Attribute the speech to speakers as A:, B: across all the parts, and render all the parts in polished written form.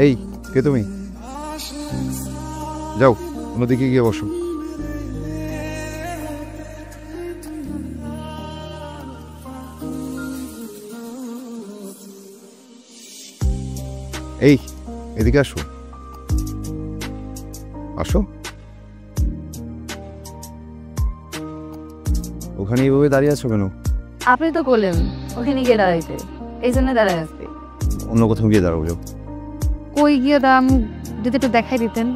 A: এই কে তুমি? যাও অন্যদিকে গিয়ে বসো। এই এদিকে আসো, আসো। ওখানে এইভাবে দাঁড়িয়ে আছো কেন?
B: আপনি তো বললেন ওখানে গিয়ে দাঁড়াইতে, এই জন্য দাঁড়ায় আসবে।
A: অন্য কোথাও গিয়ে দাঁড়াবো। যাও।
B: কই গিয়ে দাম যদি একটু দেখাই দিতেন।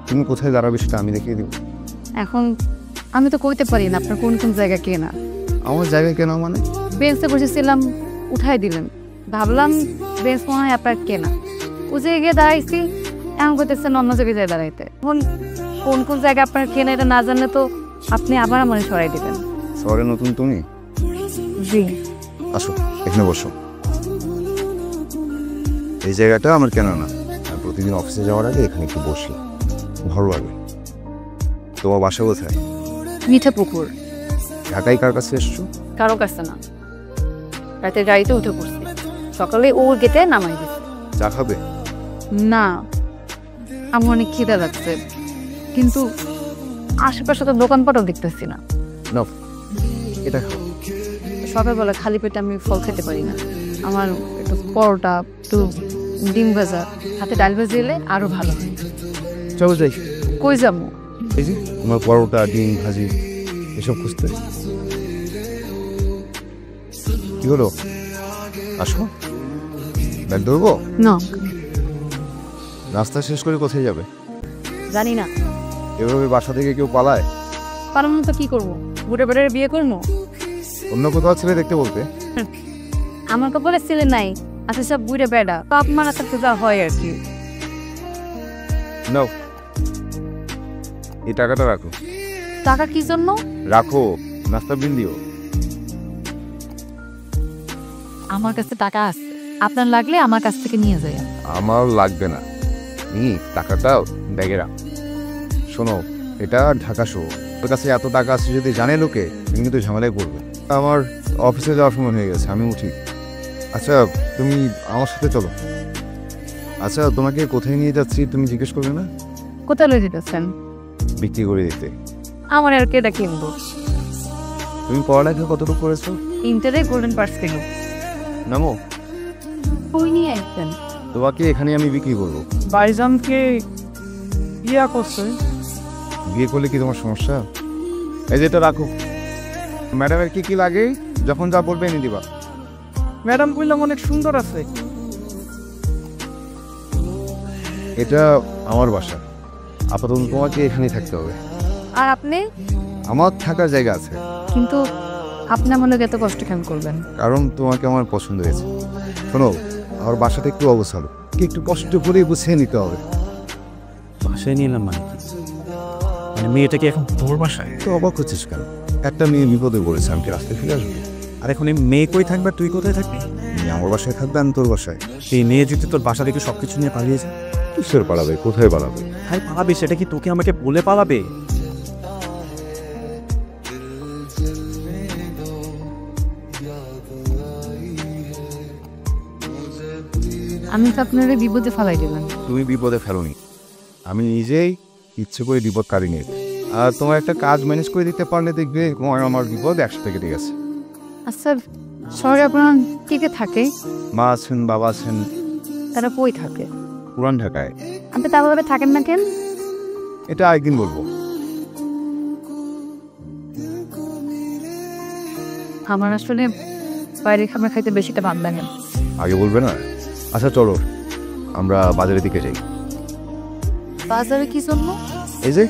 A: তুমি কোথায় দাঁড়াবে সেটা আমি দেখিয়ে দিব।
B: এখন আমি তো কইতে পারি না আপনার কোন কোন জায়গা কেনা।
A: আমার জায়গায় কেন মানে?
B: বেঞ্চে বসেছিলাম, উঠাই দিলেন, ভাবলাম বেঞ্চ মনে হয় আপনার কেনা। ও জায়গায় গিয়ে দাঁড়াইছি, এমন করতেছেন অন্য জায়গায় যায় দাঁড়াইতে। এখন কোন কোন জায়গা আপনার কেনা এটা না জানলে তো আপনি আবার আমার সরাই দিবেন।
A: শহরে নতুন তুমি?
B: জি।
A: আসো এখানে বসো। এই জায়গাটা আমার কেনা না, আর প্রতিদিন অফিসে যাওয়ার আগে এখানে একটু বসি, ভালো লাগে। তোমার বাসা কোথায়?
B: মিঠা পুকুর।
A: ঢাকায় কার কাছে এসছো?
B: কারো কাছে না, রাতের গাড়িতে উঠে পড়ছি, সকালে ও গেটে নামাই দিচ্ছে।
A: চা খাবে?
B: না, আমার অনেক খিদে লাগছে, কিন্তু আশেপাশে তো দোকানপাটও দেখতেছি না।
A: নাও এটা খাও।
B: সকালবেলা খালি পেটে আমি ফল খেতে পারি না। আমার একটু পরোটা, একটু ডিম ভাজা, হাতে ডাল ভাজি এলে আরো ভালো হয়।
A: চলো যাই।
B: কই যাবো?
A: এই যে তোমার পরোটা, ডিম ভাজি এসব খুঁজতে। কি হলো? আসো। ব্যাগ ধরবো?
B: না।
A: রাস্তা শেষ করে কোথায় যাবে?
B: জানি না।
A: এভাবে বাসা থেকে কেউ পালায়?
B: পারবো না তো কি করবো? বুড়ে বেড়ে বিয়ে করবো?
A: অন্য কোথাও ছেলে দেখতে বলতে।
B: আমার কপালে ছেলে নাই, আচ্ছা সব বুড়ে বেড়া, বাপ মারা থাকতে যা হয় আর কি।
A: নাও এই টাকাটা রাখো।
B: টাকা কি জন্য?
A: রাখো, নাস্তা বিল দিও।
B: আমার কাছে টাকা আছে, আপনার লাগলে আমার কাছ থেকে নিয়ে যাই।
A: আমার লাগবে না, টাকাটা ব্যাগে রাখ। শোনো, এটা ঢাকা শহর, তোর কাছে এত টাকা আছে যদি জানে লোকে, তুমি কিন্তু ঝামেলায় পড়বে। আমার অফিসে যাওয়ার সময় হয়ে গেছে, আমি উঠি। আচ্ছা তুমি আমার সাথে চলো। আচ্ছা তোমাকে কোথায় নিয়ে যাচ্ছি তুমি জিজ্ঞেস করবে না?
B: কোথায় লয়ে যেতেছেন?
A: বিক্রি করে দিতে।
B: আমার আর কেটা কিনবো?
A: তুমি পড়ালেখা কতটুকু করেছো?
B: ইন্টারে গোল্ডেন পার্স কিনবো।
A: নামো।
B: কই নিয়ে আসছেন?
A: তোমাকে এখানে আমি বিক্রি করবো।
C: ভাইজানকে বিয়া করছে।
A: বিয়ে করলে কি তোমার সমস্যা? এই যে এটা রাখো। ম্যাডামের কি কি লাগে যখন যা বলবে এনে দিবা।
C: ম্যাডাম বললাম অনেক সুন্দর আছে।
A: এটা আমার বাসা, আপাতত তোমাকে এখানেই থাকতে হবে।
B: আর আপনি?
A: আমার থাকার জায়গা আছে,
B: কিন্তু আপনি আমার লোক এত কষ্ট কেন করবেন?
A: কারণ তোমাকে আমার পছন্দ হয়েছে। শোনো, আমার বাসাটা একটু অবসালো, একটু কষ্ট করে গুছিয়ে নিতে হবে।
C: বাসায় নিলাম মানে কি? মানে মেয়েটা কি এখন তোর বাসায়?
A: তো অবাক হচ্ছিস কেন? একটা মেয়ে বিপদে পড়েছে, আমি কি রাস্তায় ফিরে আসবো?
C: আর এখন এই মেয়ে কই থাকবে, তুই কোথায় থাকবি?
A: আমার বাসায় থাকবে, আমি তোর বাসায়।
C: এই মেয়ে যদি তোর বাসা থেকে সবকিছু নিয়ে পালিয়েছে?
A: কিসের পালাবে, কোথায় পালাবে?
C: ভাই পালাবে সেটা কি তোকে আমাকে বলে পালাবে?
B: আমি তো আপনার বিপদে ফালাই দিলাম।
A: তুমি বিপদে ফেলোনি, আমি নিজেই ইচ্ছে করে বিপদ কারি নিয়ে। আর তোমার একটা কাজ ম্যানেজ করে দিতে পারলে দেখবে আমার বিপদ একসাথে কেটে গেছে।
B: আচ্ছা শহরে আপনার কে কে থাকে?
A: মা আছেন, বাবা আছেন।
B: তারা কই থাকে?
A: পুরান ঢাকায়।
B: আপনি তাহলে থাকেন না কেন?
A: এটা একদিন বলবো।
B: আমার আসলে বাইরের খাবার খাইতে বেশিটা ভালো লাগে।
A: আগে বলবে না? আচ্ছা চলো আমরা বাজারের দিকে যাই।
B: বাজারে কি জন্য?
A: এই যে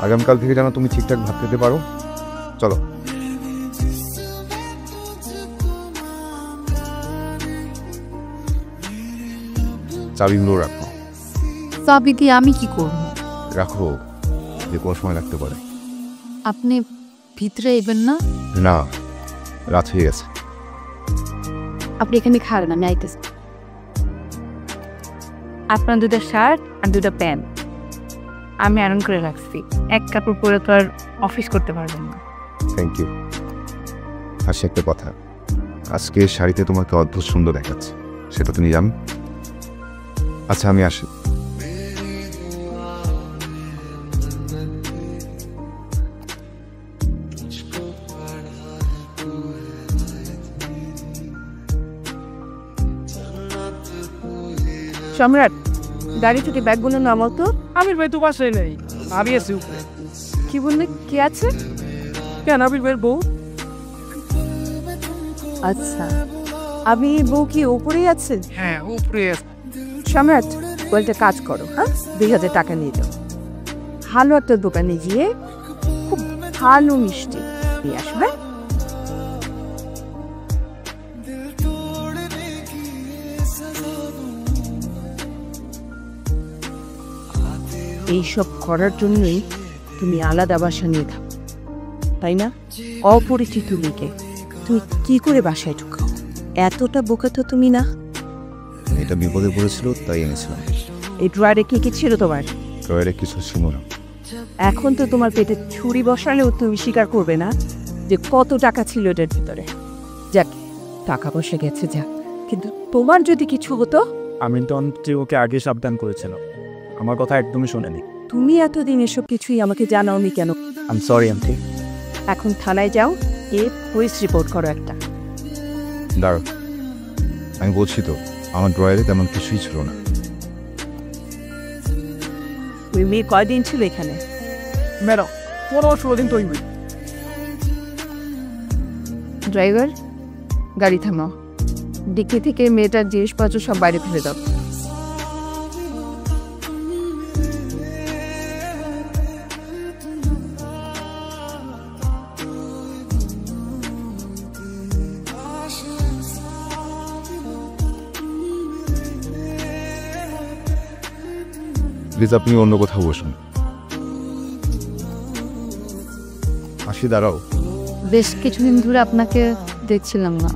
A: আগামীকাল থেকে যেন তুমি ঠিকঠাক ভাত খেতে পারো, চলো। চাবিগুলো রাখো।
B: চাবি দিয়ে আমি কি করব?
A: রাখো, যে কোনো সময় লাগতে পারে।
B: আপনি ভিতরে এবেন না?
A: না, রাত হয়ে গেছে।
B: আপনি এখানে খাবেন, আমি আইতেছি। আপনার দুটো শার্ট আর দুটো প্যান্ট আমি আয়রন করে রাখছি, এক কাপড় পরে তো আর অফিস করতে পারবেন না।
A: Thank you. হাসি একটা কথা, আজকে শাড়িতে তোমাকে অদ্ভুত সুন্দর দেখাচ্ছে, সেটা তুমি জানো? আচ্ছা আমি আসি।
D: সম্রাট, গাড়ি থেকে ব্যাগগুলো নামাও তো।
E: আবির ভাই তো বাসায় নেই, আমি আছি উপরে।
D: কি বললে, কে আছে?
E: কেন, আবির ভাইয়ের বউ?
D: আচ্ছা, আমি বউ কি উপরেই আছে?
E: হ্যাঁ, উপরে আছে।
D: সম্রাট, বলতে কাজ করো, হ্যাঁ, 2000 টাকা নিয়ে যাও। ভালো একটা দোকানে গিয়ে খুব ভালো মিষ্টি নিয়ে আসবে। এইসব করার জন্যই তুমি আলাদা বাসা নিয়ে থাকো, তাই না? অপরিচিত মেয়েকে তুমি কি করে বাসায় ঢুকাও? এতটা বোকা তো তুমি না।
A: এটা বিপদে পড়েছিল তাই এনেছিলাম।
D: এই ড্রয়ারে কি কি ছিল তোমার?
A: ড্রয়ারে কিছু ছিল না।
D: এখন তো তোমার পেটে ছুরি বসালেও তুমি স্বীকার করবে না যে কত টাকা ছিল এটার ভিতরে। যাক, টাকা পয়সা গেছে যাক, কিন্তু তোমার যদি কিছু হতো।
C: আমি তো অন্তত ওকে আগে সাবধান করেছিলাম, আমার কথা একদমই শোনেনি।
D: তুমি এতদিন এসব কিছুই আমাকে জানাওনি কেন?
C: I am sorry aunty.
D: এখন থানায় যাও, গিয়ে পুলিশ রিপোর্ট করো একটা।
A: দাঁড়াও, আমি বলছি তো আমার ড্রয়ারে তেমন কিছুই ছিল না।
D: ওই মেয়ে কয়দিন ছিল এখানে?
E: ম্যাডাম 15-16 দিন তৈরি।
B: ড্রাইভার, গাড়ি থামাও। ডিকি থেকে মেয়েটার জিনিসপত্র সব বাইরে ফেলে দাও।
A: প্লিজ আপনি অন্য কোথাও বসুন। আসি, দাঁড়াও।
B: বেশ কিছুদিন ধরে আপনাকে দেখছিলাম না,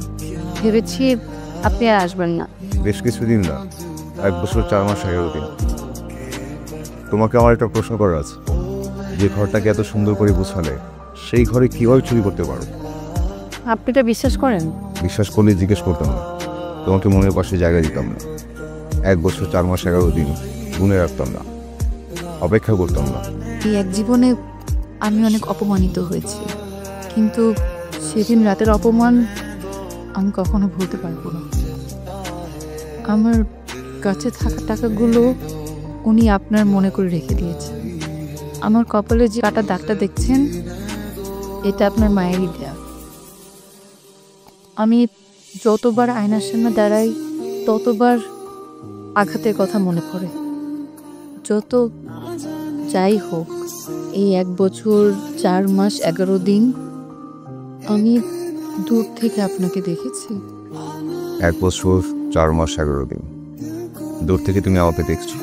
B: ভেবেছি আপনি আর আসবেন না।
A: বেশ কিছুদিন না, 1 বছর 4 মাস 11 দিন। তোমাকে আমার একটা প্রশ্ন করার আছে। যে ঘরটাকে এত সুন্দর করে গোছালে, সেই ঘরে কীভাবে চুরি করতে পারো?
B: আপনি এটা বিশ্বাস করেন?
A: বিশ্বাস করলে জিজ্ঞেস করতাম না, তোমাকে মনের পাশে জায়গা দিতাম না। 1 বছর 4 মাস 11 দিন গুনে রাখতাম না, অপেক্ষা করতাম না।
B: এই এক জীবনে আমি অনেক অপমানিত হয়েছি, কিন্তু সেদিন রাতের অপমান আমি কখনো ভুলতে পারবো না। আমার কাছে থাকা টাকাগুলো উনি আপনার মনে করে রেখে দিয়েছেন। আমার কপালে যে কাটা দাগটা দেখছেন, এটা আপনার মায়েরই দেয়া। আমি যতবার আয়নার সামনে দাঁড়াই, ততবার আঘাতের কথা মনে পড়ে। যত যাই হোক, এই 1 বছর 4 মাস 11 দিন আমি দূর থেকে আপনাকে দেখেছি।
A: 1 বছর 4 মাস 11 দিন দূর থেকে তুমি আমাকে দেখছো।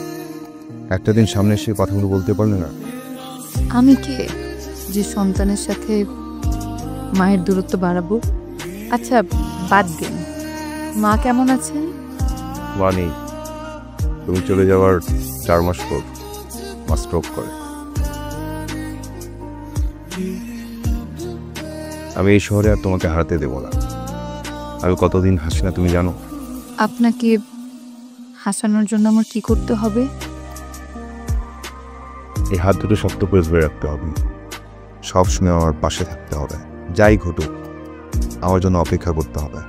A: একটা দিন সামনে এসে কথাগুলো বলতে পারলে না?
B: আমি কে যে সন্তানের সাথে মায়ের দূরত্ব বাড়াবো? আচ্ছা, বাদ দিন, মা কেমন আছেন?
A: মা নেই। তুমি চলে যাওয়ার 4 মাস পর মা স্ট্রোক করে। আমি এই শহরে আর তোমাকে হারাতে দেব না। আমি কতদিন হাসি না তুমি জানো?
B: আপনাকে হাসানোর জন্য আমার কি করতে হবে?
A: এই হাত দুটো শক্ত করে ধরে রাখতে হবে, সবসময় আমার পাশে থাকতে হবে। যাই ঘটুক, আমার জন্য অপেক্ষা করতে হবে।